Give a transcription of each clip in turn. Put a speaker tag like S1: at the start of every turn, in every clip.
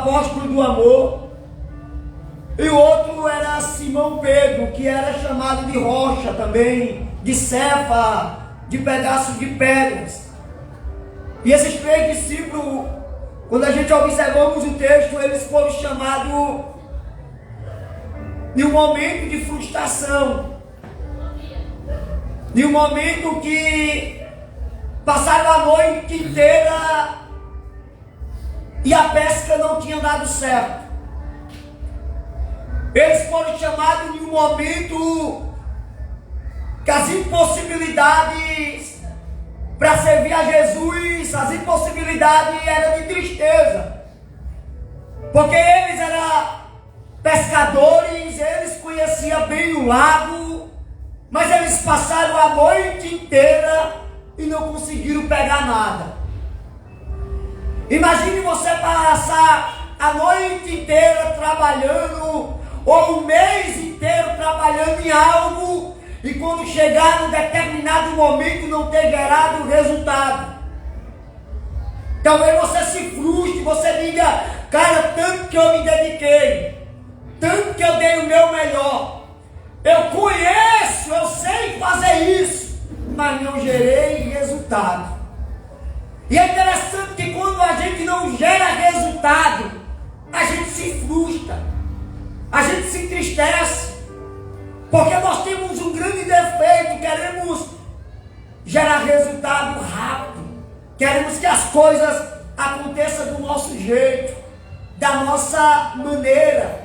S1: apóstolo do amor. E o outro era Simão Pedro, que era chamado de rocha também, de cefa, de pedaços de pedras. E esses 3 discípulos, quando a gente observamos o texto, eles foram chamados de um momento de frustração, de um momento que passaram a noite inteira e a pesca não tinha dado certo. Eles foram chamados de um momento que as impossibilidades para servir a Jesus, as impossibilidades eram de tristeza, porque eles eram pescadores, eles conheciam bem o lago, mas eles passaram a noite inteira e não conseguiram pegar nada. Imagine você passar a noite inteira trabalhando, ou o mês inteiro trabalhando em algo, e quando chegar num determinado momento não ter gerado resultado. Talvez você se frustre, você diga: cara, tanto que eu me dediquei, tanto que eu dei o meu melhor, eu conheço, eu sei fazer isso, mas não gerei resultado. E é interessante que quando a gente não gera resultado, a gente se frustra, a gente se entristece, porque nós temos um grande defeito: queremos gerar resultado rápido, queremos que as coisas aconteçam do nosso jeito, da nossa maneira.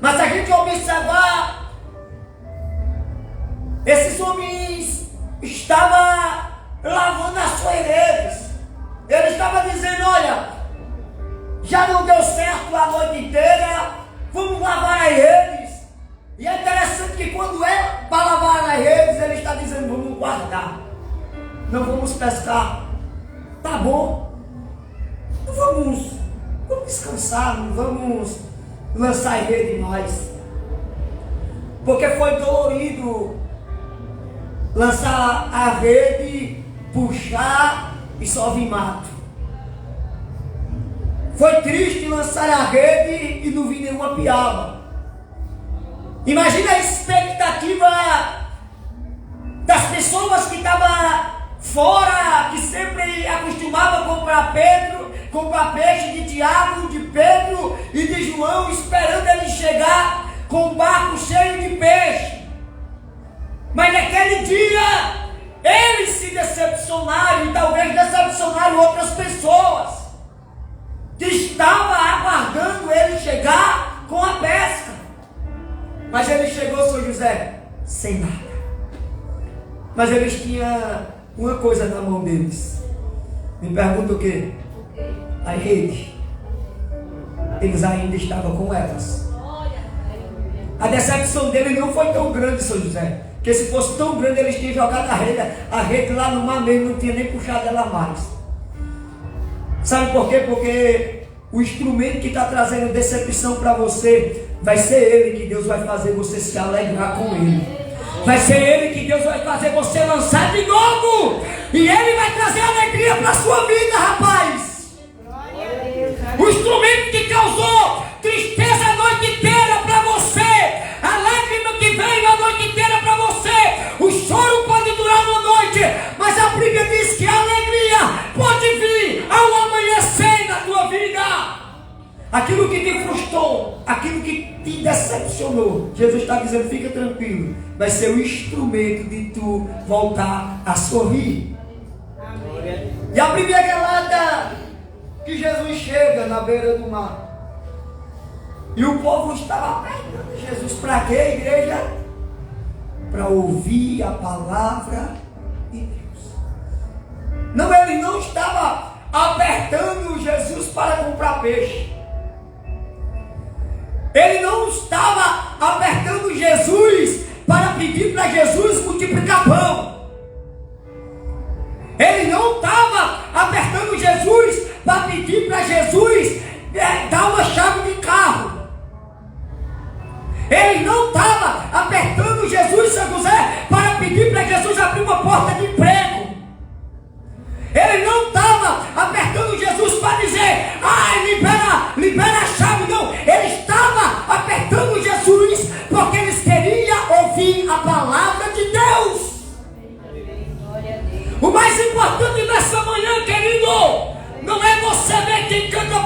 S1: Mas se a gente observar, esses homens estavam lavando as suas redes. Ele estava dizendo: olha, já não deu certo a noite inteira, vamos lavar as redes. E é interessante que quando é para lavar as redes, ele está dizendo: vamos guardar, não vamos pescar. Tá bom, não vamos descansar, não vamos lançar a rede mais, porque foi dolorido lançar a rede, puxar e só vir mato. Foi triste lançar a rede e não vir nenhuma piaba. Imagina a expectativa das pessoas que estavam fora, que sempre acostumavam a comprar peixe de Tiago, de Pedro e de João, esperando ele chegar com um barco cheio de peixe. Mas naquele dia eles se decepcionaram, e talvez decepcionaram outras pessoas que estavam aguardando ele chegar com a pesca. Mas ele chegou, São José, sem nada. Mas eles tinham uma coisa na mão deles. Me pergunta o quê? A rede. Eles ainda estavam com elas. A decepção dele não foi tão grande, São José, porque se fosse tão grande, eles tinham jogado a rede lá no mar mesmo, não tinha nem puxado ela mais. Sabe por quê? Porque o instrumento que está trazendo decepção para você vai ser ele que Deus vai fazer você se alegrar com ele. Vai ser ele que Deus vai fazer você lançar de novo. E ele vai trazer alegria para a sua vida, rapaz. O instrumento que causou tristeza a noite inteira para você, a lágrima que veio a noite inteira para você, o choro pode durar uma noite, mas a Bíblia diz que a alegria pode vir ao amanhecer na tua vida. Aquilo que te frustrou, aquilo que te decepcionou, Jesus está dizendo: fica tranquilo, vai ser o instrumento de tu voltar a sorrir. Amém. E a primeira gelada que Jesus chega na beira do mar, e o povo estava perguntando: Jesus, para quê, igreja? Para ouvir a palavra de Deus. Não, ele não estava apertando Jesus para comprar peixe. Ele não estava apertando Jesus para pedir para Jesus multiplicar pão. Ele não estava apertando Jesus para pedir para Jesus dar uma chave de carro. Ele não estava apertando Jesus, São José, para pedir para Jesus abrir uma porta de emprego. Ele não estava apertando Jesus para dizer: ai, libera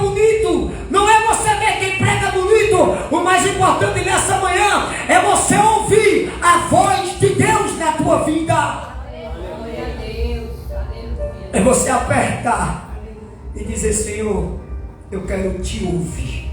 S1: bonito, não é você ver quem prega bonito. O mais importante nessa manhã é você ouvir a voz de Deus na tua vida. É você apertar e dizer: Senhor, eu quero te ouvir.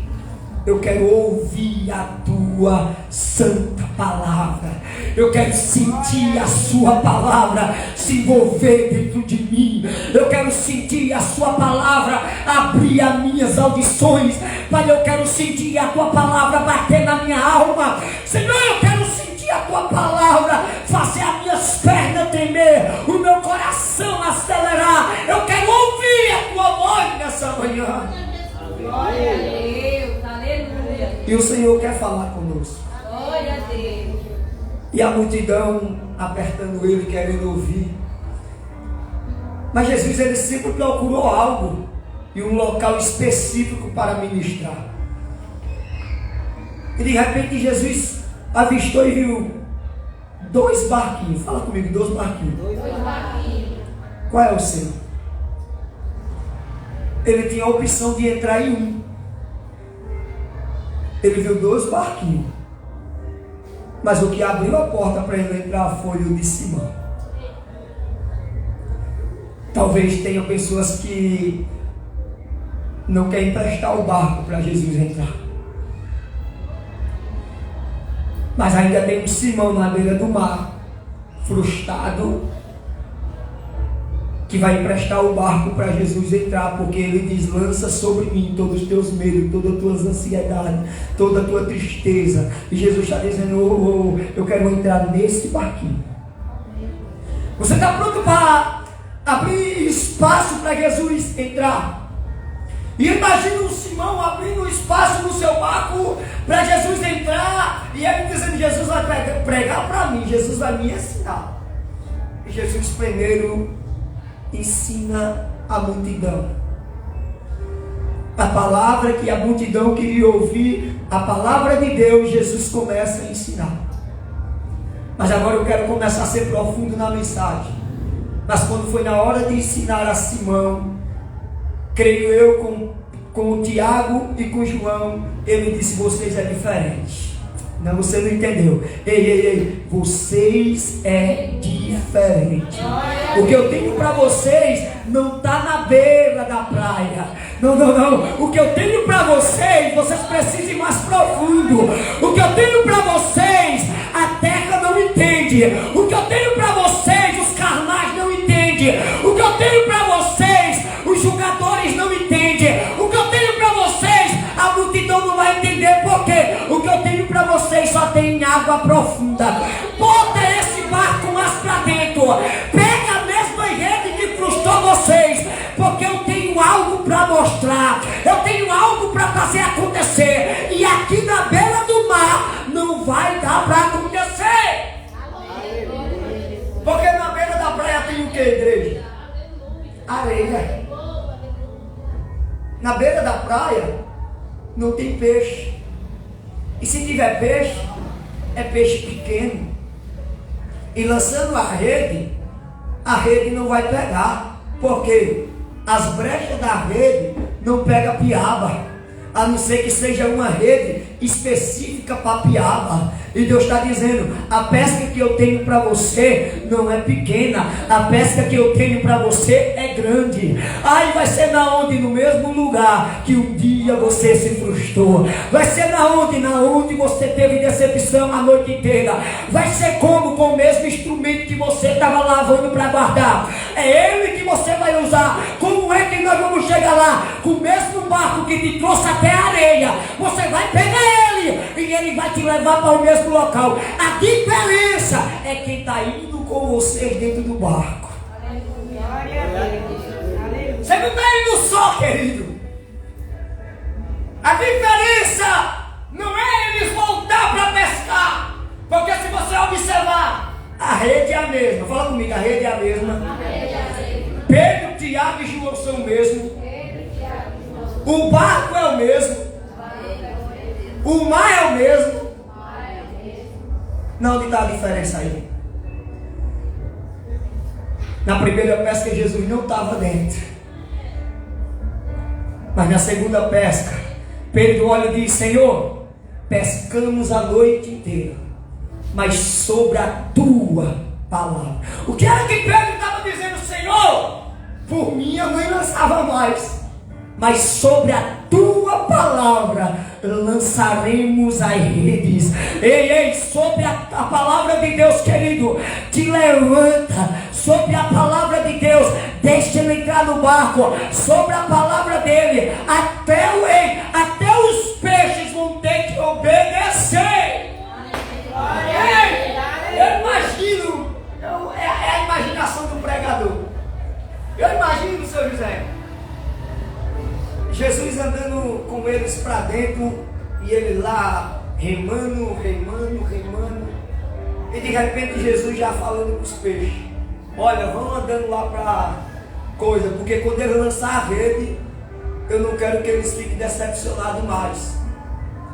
S1: Eu quero ouvir a tua santa palavra. Eu quero sentir a sua palavra se envolver dentro de mim. Eu quero sentir a sua palavra abrir as minhas audições. Pai, eu quero sentir a tua palavra bater na minha alma. Senhor, eu quero sentir a tua palavra fazer as minhas pernas tremer, o meu coração acelerar. Eu quero ouvir a tua voz nessa manhã.
S2: Glória a Deus, aleluia.
S1: E o Senhor quer falar conosco.
S2: Glória a Deus.
S1: E a multidão apertando ele, querendo ouvir. Mas Jesus, ele sempre procurou algo e um local específico para ministrar. E de repente Jesus avistou e viu 2 barquinhos. Fala comigo, 2 barquinhos.
S2: 2 barquinhos.
S1: Qual é o seu? Ele tinha a opção de entrar em um. Ele viu 2 barquinhos. Mas o que abriu a porta para ele entrar foi o de Simão. Talvez tenha pessoas que não querem emprestar o barco para Jesus entrar. Mas ainda tem um Simão na beira do mar, frustrado, que vai emprestar o barco para Jesus entrar, porque ele diz: lança sobre mim todos os teus medos, todas as tuas ansiedades, toda a tua tristeza. E Jesus está dizendo: eu quero entrar nesse barquinho. Você está pronto para abrir espaço para Jesus entrar? E imagina um Simão abrindo espaço no seu barco para Jesus entrar, e ele dizendo: Jesus vai pregar para mim, Jesus vai me ensinar. E Jesus primeiro ensina a multidão. A palavra que a multidão queria ouvir, a palavra de Deus, Jesus começa a ensinar. Mas agora eu quero começar a ser profundo na mensagem. Mas quando foi na hora de ensinar a Simão, creio eu, com o Tiago e com João, ele disse: vocês é diferente. Não, você não entendeu. Ei, vocês é diferente. O que eu tenho para vocês não está na beira da praia. Não. O que eu tenho para vocês precisam ir mais profundo. O que eu tenho para vocês, a terra não entende. O que eu tenho para vocês, os carnais não entendem. O que eu tenho para vocês, os julgadores não entendem. O que eu tenho para vocês, a multidão não vai entender. Por quê? O que eu tenho para vocês só tem água profunda. Bota esse barco mais para dentro. Pega a mesma rede que frustrou vocês, porque eu tenho algo para mostrar. Eu tenho algo para fazer acontecer. E aqui na beira do mar não vai dar para acontecer. Porque na beira da praia tem o que, igreja? Areia. Na beira da praia não tem peixe. E se tiver peixe, é peixe pequeno. E lançando a rede não vai pegar. Porque as brechas da rede não pega piaba, a não ser que seja uma rede específica para piaba. E Deus está dizendo: a pesca que eu tenho para você não é pequena, a pesca que eu tenho para você é grande. Aí vai ser na onde? No mesmo lugar que um dia você se frustrou. Vai ser na onde você teve decepção a noite inteira. Vai ser como? Com o mesmo instrumento que você estava lavando para guardar. É ele que você vai usar. Como é que nós vamos chegar lá? Com o mesmo barco que te trouxe até a areia, você vai pegar ele e ele vai te levar para o mesmo local. A diferença é quem está indo com vocês dentro do barco. Você não está indo só, querido. A diferença não é eles voltar para pescar, porque se você observar, a rede é a mesma. Fala comigo, a rede é a mesma. Pedro, Tiago e João são o mesmo. O barco é o mesmo. O mar é o mesmo. Não, onde está a diferença aí? Na primeira pesca Jesus não estava dentro. Mas na segunda pesca, Pedro olha e diz: Senhor, pescamos a noite inteira, mas sobre a tua palavra. O que era que Pedro estava dizendo? Senhor, por mim eu nem lançava mais, mas sobre a tua palavra lançaremos as redes. Ei, sobre a palavra de Deus, querido, te levanta. Sobre a palavra de Deus, deixa ele entrar no barco. Sobre a palavra dele, até os peixes vão ter que obedecer. Eu imagino, é a imaginação do pregador. Eu imagino o seu José, Jesus andando com eles para dentro, e ele lá remando, e de repente Jesus já falando com os peixes: olha, vão andando lá para coisa, porque quando ele lançar a rede, eu não quero que eles fiquem decepcionados mais.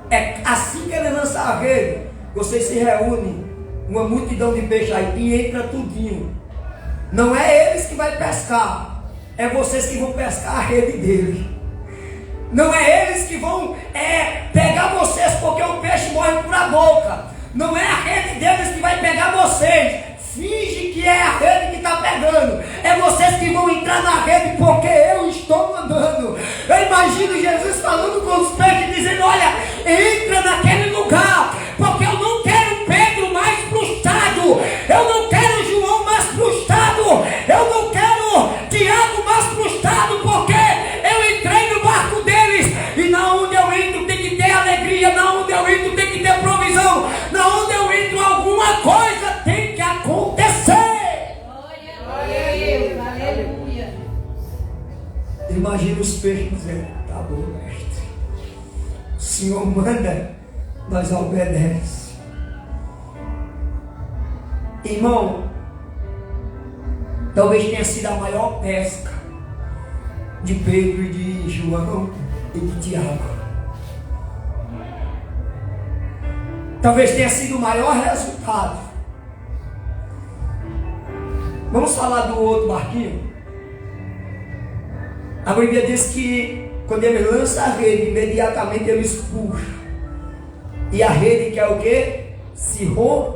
S1: É assim que ele lançar a rede, vocês se reúnem, uma multidão de peixes aí, e entra tudinho. Não é eles que vai pescar, é vocês que vão pescar a rede dele. Não é eles que vão pegar vocês, porque o peixe morre por a boca. Não é a rede deles que vai pegar vocês. Finge que é a rede que está pegando. É vocês que vão entrar na rede, porque eu estou mandando. Eu imagino Jesus falando com os peixes, dizendo: olha, entra naquele lugar, porque eu não quero Pedro mais frustrado, eu não quero João mais frustrado, eu não quero Tiago mais frustrado, porque eu entrei no barco deles, e na onde eu entro tem que ter alegria, na onde eu entro tem que ter provisão, na onde eu entro alguma coisa tem que acontecer.
S2: Glória a Deus, aleluia.
S1: Imagina os peixes dizendo: tá bom, mestre, o Senhor manda, nós obedecemos. Irmão, talvez tenha sido a maior pesca de Pedro e de João e de Tiago. Talvez tenha sido o maior resultado. Vamos falar do outro barquinho? A Bíblia diz que quando ele lança a rede, imediatamente eles puxam. E a rede quer o quê? Se rompe.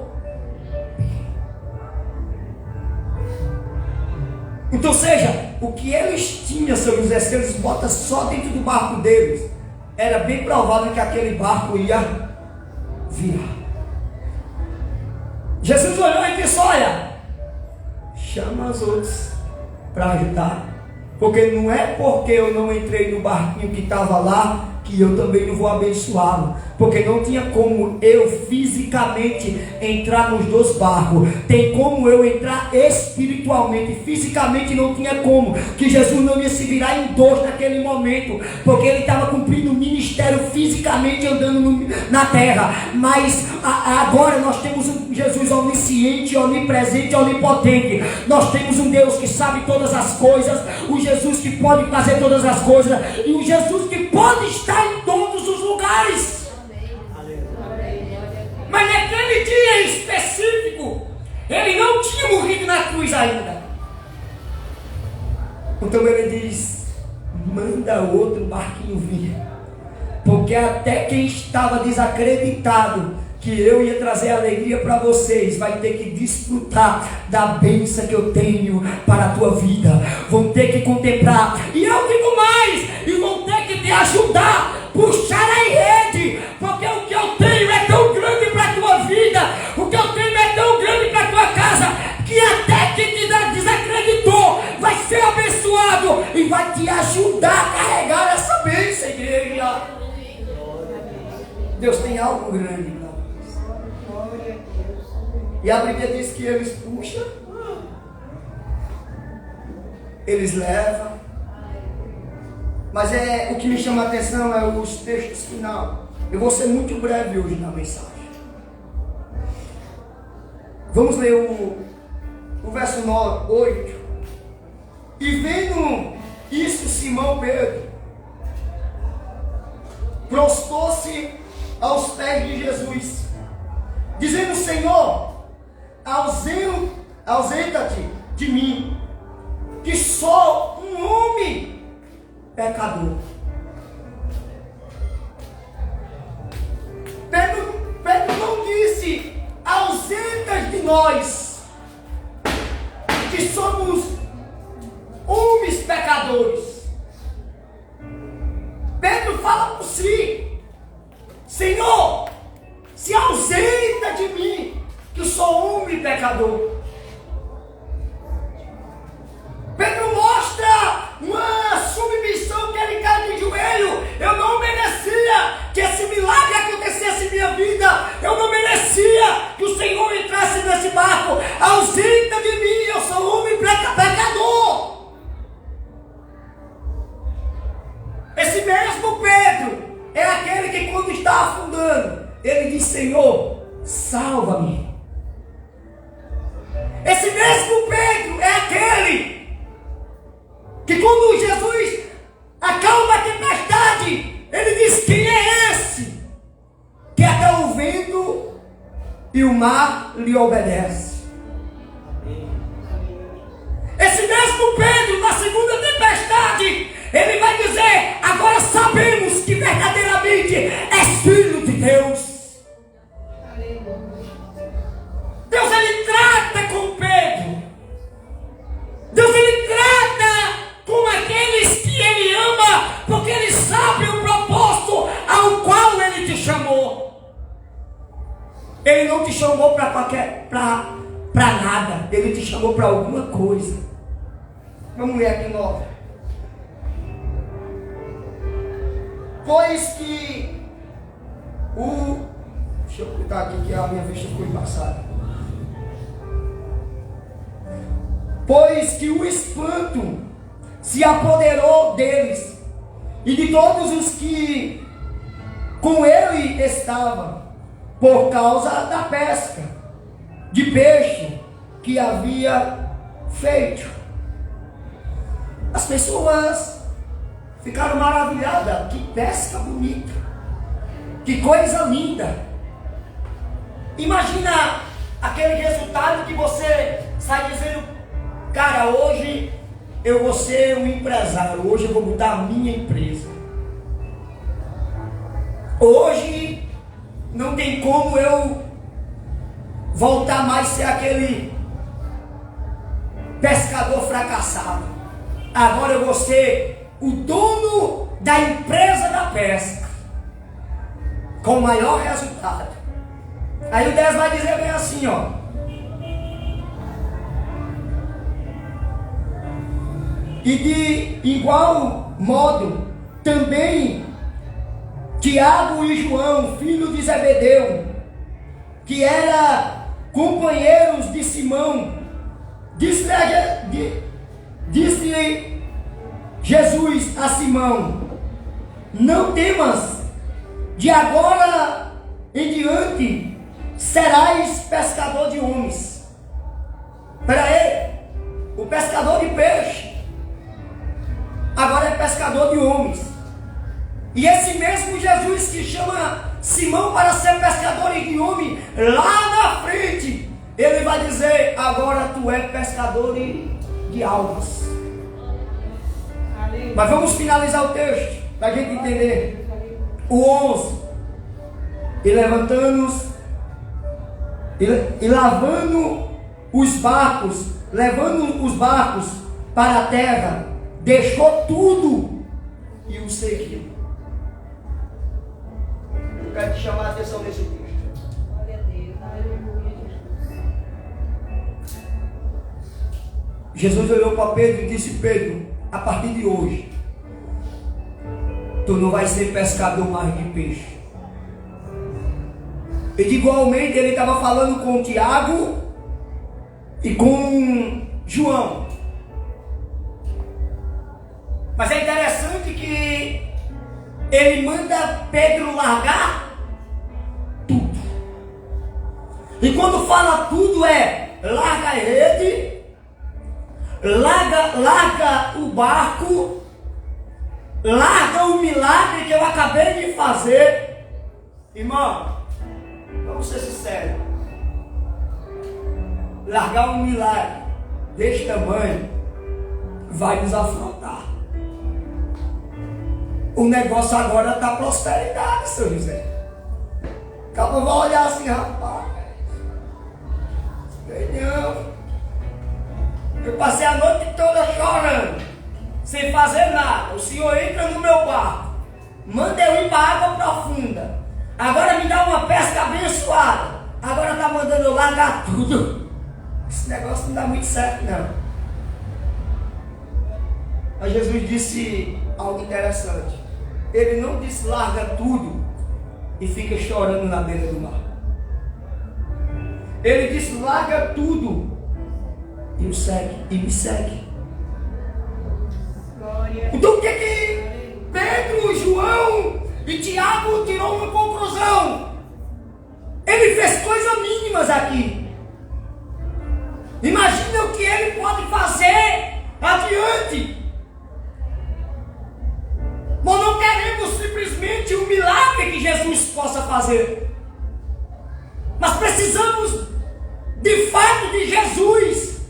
S1: Então, seja, o que eles tinham, seu José, se eles botam só dentro do barco deles, era bem provável que aquele barco ia virar. Jesus olhou e disse: olha, chama os outros para ajudar, porque não é porque eu não entrei no barquinho que estava lá que eu também não vou abençoá-lo, porque não tinha como eu fisicamente entrar nos dois barcos, tem como eu entrar espiritualmente. Fisicamente não tinha como, que Jesus não ia se virar em dois naquele momento, porque ele estava cumprindo o ministério fisicamente andando na terra. Mas agora nós temos um Jesus onisciente, onipresente, onipotente. Nós temos um Deus que sabe todas as coisas, um Jesus que pode fazer todas as coisas, e um Jesus que pode estar em todos os lugares. Mas naquele dia específico, ele não tinha morrido na cruz ainda. Então ele diz: manda outro barquinho vir, porque até quem estava desacreditado que eu ia trazer alegria para vocês vai ter que desfrutar da bênção que eu tenho para a tua vida. Vão ter que contemplar, e eu digo mais, e vão ter que te ajudar, puxar a rede, porque o que eu tenho é tão grande para a tua vida, o que eu tenho é tão grande para a tua casa, que até quem te desacreditou vai ser abençoado e vai te ajudar a carregar essa bênção, igreja. Deus tem algo grande para nós. E a Bíblia diz que eles puxam, eles levam. Mas o que me chama a atenção é os textos final. Eu vou ser muito breve hoje na mensagem. Vamos ler o verso 8. E vendo isso, Simão Pedro prostrou-se aos pés de Jesus, dizendo: Senhor, ausenta-te de mim, que sou um homem pecador. nós que somos homens pecadores. Pedro fala por si: Senhor, se ausenta de mim, que sou homem pecador. Pedro mostra uma submissão que ele cai de joelho. Eu não merecia que esse milagre acontecesse em minha vida. Eu não merecia que o Senhor entrasse nesse barco. Ausenta de mim, eu sou homem pecador. Esse mesmo Pedro é aquele que, quando está afundando, ele diz: Senhor, salva-me. Esse mesmo Pedro é aquele que, quando Jesus acalma a tempestade, ele diz: quem é esse que até o vento e o mar lhe obedece? Esse mesmo Pedro, na segunda tempestade, ele vai dizer: agora sabemos que verdadeiramente és filho de Deus. Deus, ele trata com Pedro. Deus, ele trata com aqueles que ele ama, porque ele sabe o propósito ao qual ele te chamou. Ele não te chamou para nada. Ele te chamou para alguma coisa. Vamos ler aqui 9. Pois que deixa eu botar aqui que a minha vista foi passada. Pois que o espanto se apoderou deles e de todos os que com ele estavam, por causa da pesca de peixe que havia feito. As pessoas ficaram maravilhadas. Que pesca bonita, que coisa linda. Imagina aquele resultado que você sai dizendo: cara, hoje eu vou ser um empresário, hoje eu vou mudar a minha empresa. Hoje não tem como eu voltar mais a ser aquele pescador fracassado. Agora eu vou ser o dono da empresa da pesca, com o maior resultado. Aí o 10 vai dizer bem assim, ó: e de igual modo também Tiago e João, filho de Zebedeu, que eram companheiros de Simão, disse Jesus a Simão: não temas, de agora em diante serás pescador de homens. Espera aí, o pescador de peixe agora é pescador de homens. E esse mesmo Jesus que chama Simão para ser pescador de homem, lá na frente ele vai dizer: agora tu é pescador de almas. Mas vamos finalizar o texto para a gente entender. O 11: e levantando-nos e lavando os barcos, levando os barcos para a terra, deixou tudo e o seguiu. Eu quero te chamar a atenção nesse texto.
S2: Glória a Deus, aleluia.
S1: Jesus olhou para Pedro e disse: Pedro, a partir de hoje, tu não vais ser pescador mais de peixe. E igualmente ele estava falando com Tiago e com João. Mas é interessante que ele manda Pedro largar tudo. E quando fala tudo é: larga a rede, larga o barco, larga o milagre que eu acabei de fazer. Irmão, vamos ser sinceros. Largar um milagre deste tamanho vai nos afrontar. O negócio agora está prosperidade, seu José. Acaba vai olhar assim: rapaz, Falei, não. Eu passei a noite toda chorando, sem fazer nada. O senhor entra no meu barco, manda eu ir para a água profunda. Agora me dá uma pesca abençoada. Agora está mandando eu largar tudo. Esse negócio não dá muito certo, não. Mas Jesus disse algo interessante. Ele não disse larga tudo e fica chorando na beira do mar. Ele disse larga tudo e o segue, e me segue.
S2: Glória.
S1: Então o que Pedro, João e Tiago tirou uma conclusão? Ele fez coisas mínimas aqui. Imagina o que ele pode fazer adiante. Nós não queremos simplesmente um milagre que Jesus possa fazer. Nós precisamos de fato de Jesus.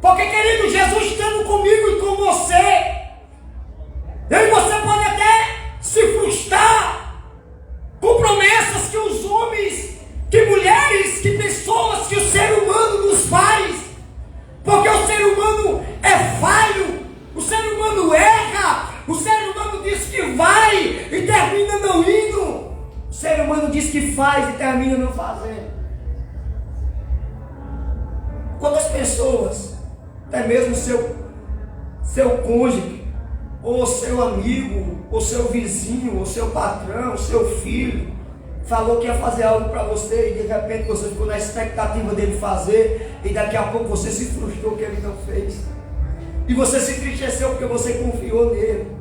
S1: Porque, querido, Jesus estando comigo e com você, eu e você pode até se frustrar com promessas que os homens, que mulheres, que pessoas, que o ser humano nos faz. Porque o ser humano é falho, o ser humano erra, o ser humano diz que vai e termina não indo. O ser humano diz que faz e termina não fazendo. Quantas pessoas, até mesmo seu cônjuge, ou seu amigo, ou seu vizinho, ou seu patrão, seu filho, falou que ia fazer algo para você e de repente você ficou na expectativa dele fazer e daqui a pouco você se frustrou que ele não fez. E você se entristeceu porque você confiou nele.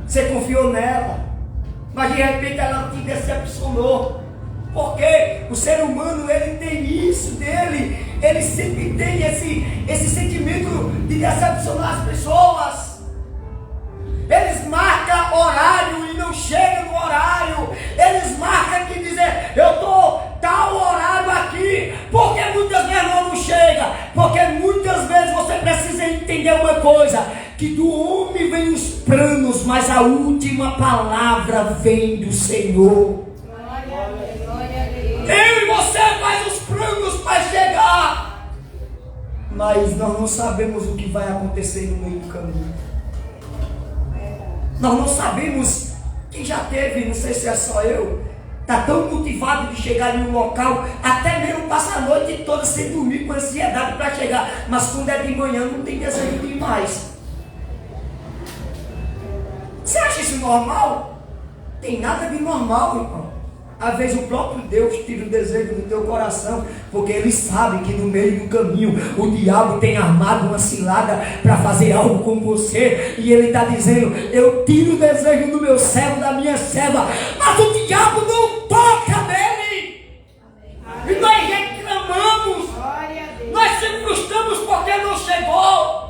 S1: Você confiou nela. Mas de repente ela te decepcionou. Porque o ser humano, ele tem isso dele. Ele sempre tem esse sentimento de decepcionar as pessoas. Eles marcam horário e não chegam no horário. Eles marcam que dizem, eu estou tal horário aqui. Porque muitas vezes não chega. Porque muitas vezes você precisa entender uma coisa. Que do homem vem os planos, mas a última palavra vem do Senhor. Eu e você faz os planos para chegar. Mas nós não sabemos o que vai acontecer no meio do caminho. Nós não sabemos. Quem já teve, não sei se é só eu, está tão motivado de chegar em um local, até mesmo passa a noite toda sem dormir, com ansiedade para chegar. Mas quando é de manhã não tem desejo de ir mais. Você acha isso normal? Tem nada de normal, irmão. Às vezes o próprio Deus tira o desejo do teu coração, porque Ele sabe que no meio do caminho o diabo tem armado uma cilada para fazer algo com você, e Ele está dizendo, eu tiro o desejo do meu servo, da minha serva, mas o diabo não toca nele. E nós reclamamos, nós se frustramos porque não chegou.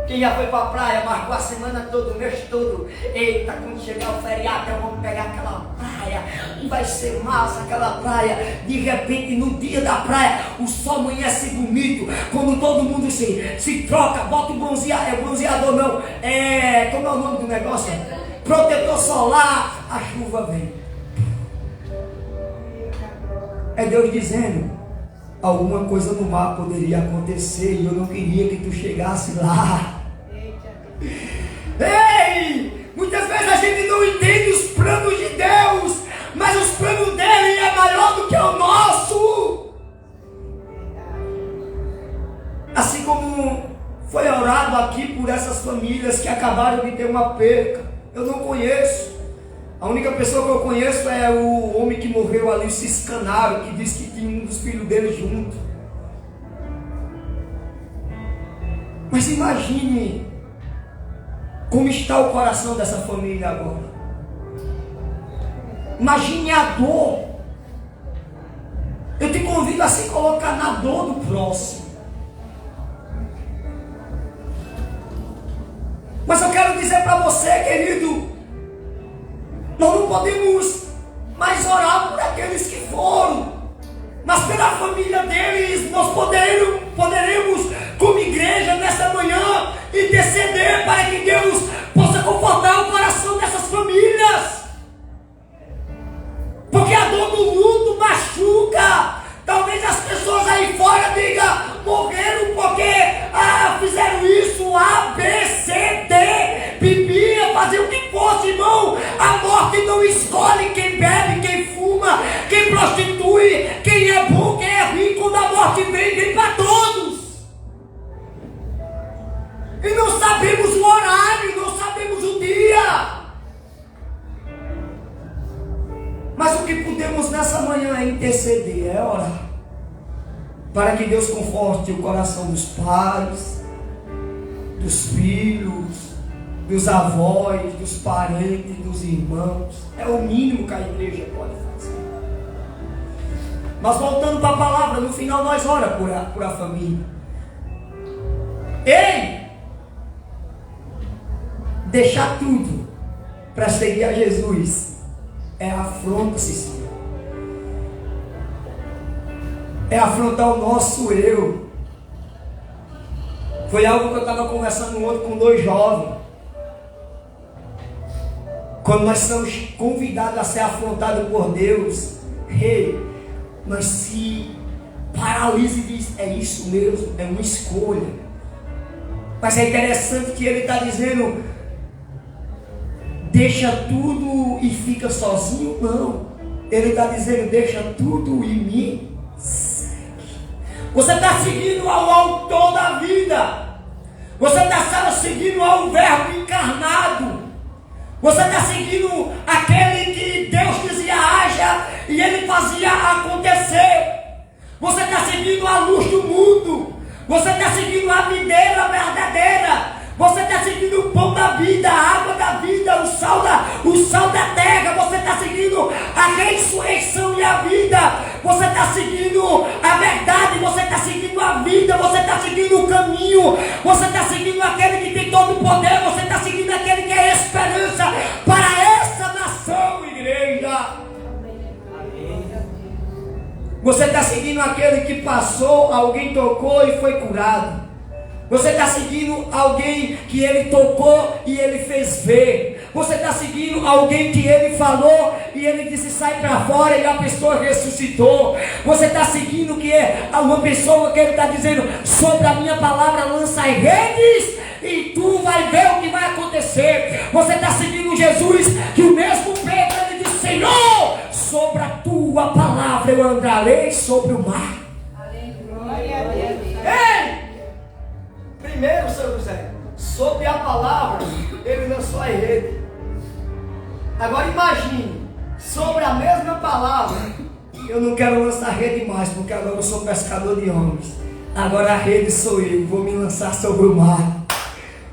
S1: Quem já foi para a praia, marcou a semana toda, o mês todo. Eita, quando chegar o feriado, vamos pegar aquela praia. E vai ser massa aquela praia. De repente, no dia da praia, o sol amanhece bonito. Quando todo mundo se troca, bota o bronzeador não. Como é o nome do negócio? Protetor solar, a chuva vem. É Deus dizendo, alguma coisa no mar poderia acontecer e eu não queria que tu chegasse lá. Ei! Muitas vezes a gente não entende os planos de Deus, mas os planos dele é maior do que o nosso. Assim como foi orado aqui por essas famílias que acabaram de ter uma perca. Eu não conheço. A única pessoa que eu conheço é o homem que morreu ali, o Ciscanário, que disse que tinha um dos filhos dele junto. Mas imagine como está o coração dessa família agora. Imagine a dor. Eu te convido a se colocar na dor do próximo. Mas eu quero dizer para você, querido, nós não podemos mais orar por aqueles que foram, mas pela família deles. Nós poderemos como igreja nessa manhã interceder para que Deus possa confortar o coração dessas famílias, porque a dor do luto machuca. fazer o que fosse, irmão. A morte não escolhe quem bebe, quem fuma, quem prostitui, quem é bom, quem é rico. Quando a morte vem para todos. E não sabemos o horário, não sabemos o dia. Mas o que podemos nessa manhã é interceder, é orar, para que Deus conforte o coração dos pais, dos filhos, dos avós, dos parentes, dos irmãos. É o mínimo que a igreja pode fazer. Mas voltando para a palavra, no final nós oramos por a família. Ei! Deixar tudo para seguir a Jesus é afronta, Cecília. É afrontar o nosso eu. Foi algo que eu estava conversando ontem com 2 jovens. Quando nós somos convidados a ser afrontados por Deus, nós se paralisa e diz, é isso mesmo, é uma escolha. Mas é interessante que ele está dizendo, deixa tudo e fica sozinho. Não, ele está dizendo, deixa tudo e me segue. Você está seguindo ao autor da vida. Você está seguindo ao verbo encarnado. Você está seguindo aquele que Deus dizia haja e ele fazia acontecer. Você está seguindo a luz do mundo. Você está seguindo a videira verdadeira. Você está seguindo o pão da vida, a água da vida, o sal da terra. Você está seguindo a ressurreição e a vida. Você está seguindo a verdade. Você está seguindo a vida. Você está seguindo o caminho. Você está seguindo aquele que tem todo o poder. Você está seguindo aquele que é esperança para essa nação, igreja. Você está seguindo aquele que passou, alguém tocou e foi curado. Você está seguindo alguém que ele tocou e ele fez ver. Você está seguindo alguém que ele falou e ele disse sai para fora e a pessoa ressuscitou. Você está seguindo que é uma pessoa que ele está dizendo sobre a minha palavra lança as redes e tu vai ver o que vai acontecer. Você está seguindo Jesus que o mesmo Pedro ele disse Senhor, sobre a tua palavra eu andarei sobre o mar.
S2: Glória a Deus.
S1: Ei! Primeiro, Senhor José, sobre a palavra, ele lançou a rede. Agora imagine, sobre a mesma palavra, eu não quero lançar rede mais, porque agora eu sou pescador de homens. Agora a rede sou eu, vou me lançar sobre o mar.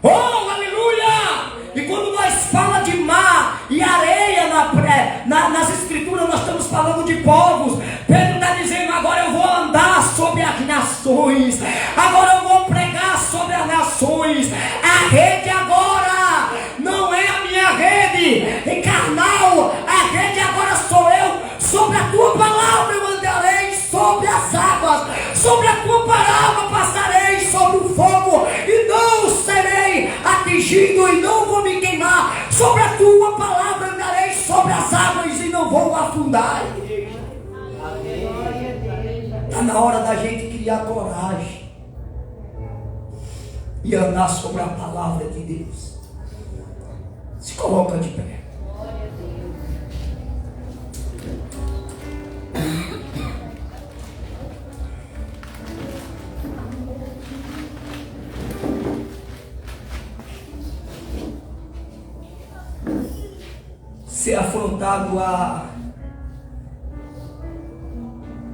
S1: Oh, aleluia! E quando nós falamos de mar e areia nas escrituras, nós estamos falando de povos. Pedro está dizendo, agora eu vou andar sobre as nações. Agora eu vou pregar sobre as nações. A rede agora não é a minha rede carnal. A rede agora sou eu. Sobre a tua palavra eu andarei sobre as águas. Sobre a tua palavra passarei sobre o fogo e não serei atingido e não vou me queimar. Sobre a tua palavra andarei sobre as águas e não vou afundar. Está na hora da gente criar coragem e andar sobre a palavra de Deus. Se coloca de pé. Ser afrontado a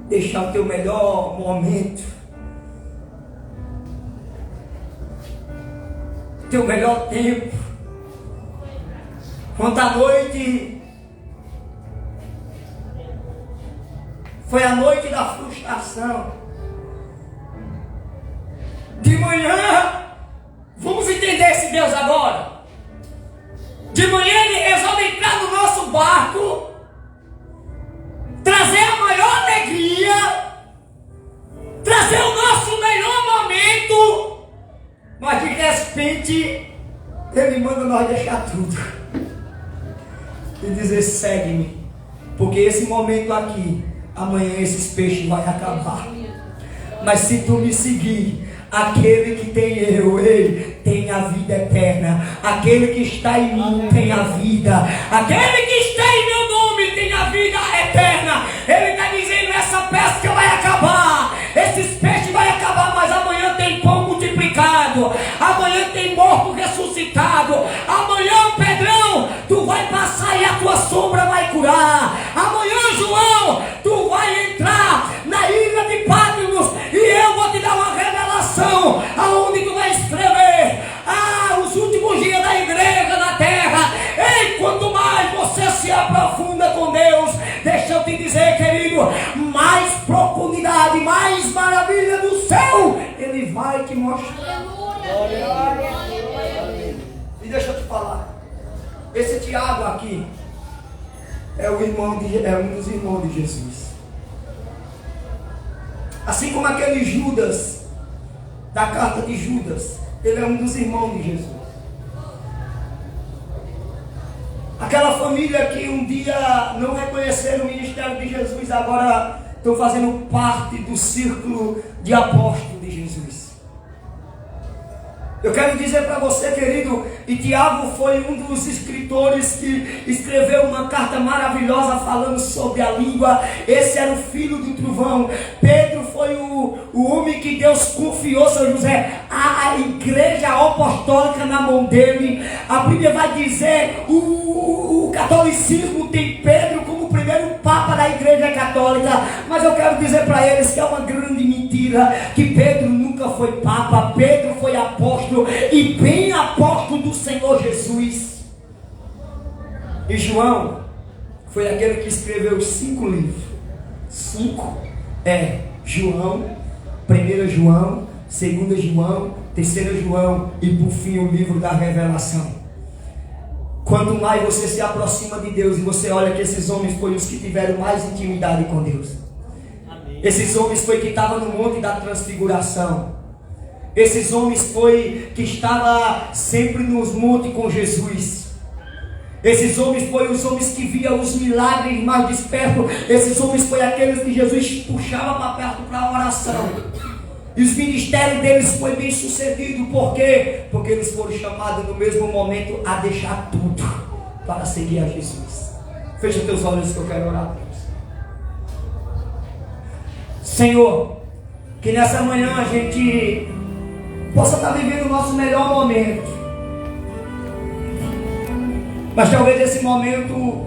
S1: deixar o teu melhor momento, teu melhor tempo. Quando a noite foi a noite da frustração, de manhã, vamos entender esse Deus agora. De manhã ele resolve entrar no nosso barco, trazer a maior alegria, trazer o nosso melhor momento, mas de repente ele manda nós deixar tudo e dizer segue-me, porque esse momento aqui, amanhã esses peixes vão acabar, mas se tu me seguir, aquele que tem eu, ele tem a vida eterna. Aquele que está em mim tem a vida. Aquele que está em meu nome tem a vida eterna. Ele está dizendo: essa pesca vai acabar, esses peixes vai acabar, mas amanhã tem pão multiplicado, amanhã tem morto ressuscitado, amanhã, Pedrão, tu vai passar e a tua sombra vai curar. Amanhã, João, tu vai entrar na ilha de Patmos e eu vou te dar uma revelação aonde tu vai escrever os últimos dias da igreja na terra. E quanto mais você se aprofunda com Deus, deixa eu te dizer, querido, mais profundidade, mais maravilha do céu Ele vai te mostrar. E deixa eu te falar, esse Tiago aqui é um dos irmãos de Jesus. Assim como aquele Judas, da carta de Judas, ele é um dos irmãos de Jesus. Aquela família que um dia não reconheceram o ministério de Jesus, agora estão fazendo parte do círculo de apóstolos de Jesus. Eu quero dizer para você, querido, e Tiago foi um dos escritores que escreveu uma carta maravilhosa falando sobre a língua. Esse era o filho do trovão. Pedro foi o homem que Deus confiou, São José, a igreja apostólica na mão dele. A Bíblia vai dizer, o catolicismo tem Pedro como o primeiro papa da igreja católica, mas eu quero dizer para eles que é uma grande mentira, que Pedro nunca foi papa. Pedro foi apóstolo, e bem apóstolo do Senhor Jesus. E João foi aquele que escreveu os 5 livros. 5 João, 1 João, 2 João, 3 João e por fim o livro da Revelação. Quanto mais você se aproxima de Deus e você olha que esses homens foram os que tiveram mais intimidade com Deus. Amém. Esses homens foi que estavam no monte da transfiguração. Esses homens foi que estava sempre nos montes com Jesus. Esses homens foi os homens que viam os milagres mais de perto. Esses homens foi aqueles que Jesus puxava para perto para a oração. E os ministérios deles foi bem sucedido. Por quê? Porque eles foram chamados no mesmo momento a deixar tudo para seguir a Jesus. Fecha teus olhos que eu quero orar. Senhor, que nessa manhã a gente possa estar vivendo o nosso melhor momento. Mas talvez esse momento